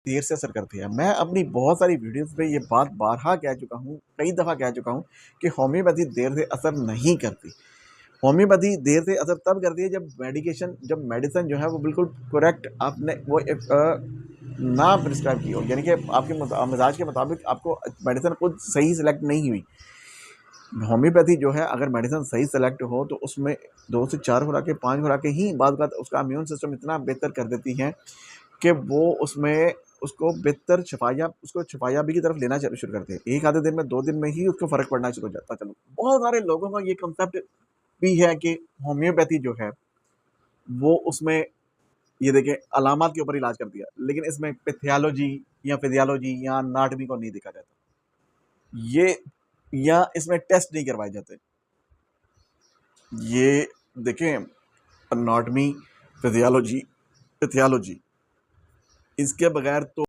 देर से असर करती है। मैं अपनी बहुत सारी वीडियोज़ में ये बात बारहा कह चुका हूँ, कई दफ़ा कह चुका हूँ कि होम्योपैथी देर से असर नहीं करती। होम्योपैथी देर से असर तब करती है जब मेडिसिन जो है वो बिल्कुल करेक्ट आपने वो ना प्रिस्क्राइब की हो, यानी कि आपके मिजाज के मुताबिक आपको मेडिसिन खुद सही सेलेक्ट नहीं हुई। होम्योपैथी जो है अगर मेडिसिन सही सेलेक्ट हो तो उसमें 2 से 4 खुराकें, 5 खुराकें ही बाद उसका इम्यून सिस्टम इतना बेहतर कर देती हैं कि वो उसमें उसको बेहतर उसको शफ़ायाबी की तरफ लेना शुरू करते हैं। 1 आधे दिन में, 2 दिन में ही उसको फ़र्क पड़ना शुरू हो जाता है। चलो, बहुत सारे लोगों का ये कांसेप्ट भी है कि होम्योपैथी जो है वो उसमें ये देखें अलामात के ऊपर इलाज कर दिया, लेकिन इसमें पैथोलॉजी या फिजियोलॉजी या एनाटॉमी को नहीं देखा जाता। ये या इसमें टेस्ट नहीं करवाए जाते। ये देखें एनाटॉमी, फिजियोलॉजी, पैथोलॉजी इसके बगैर तो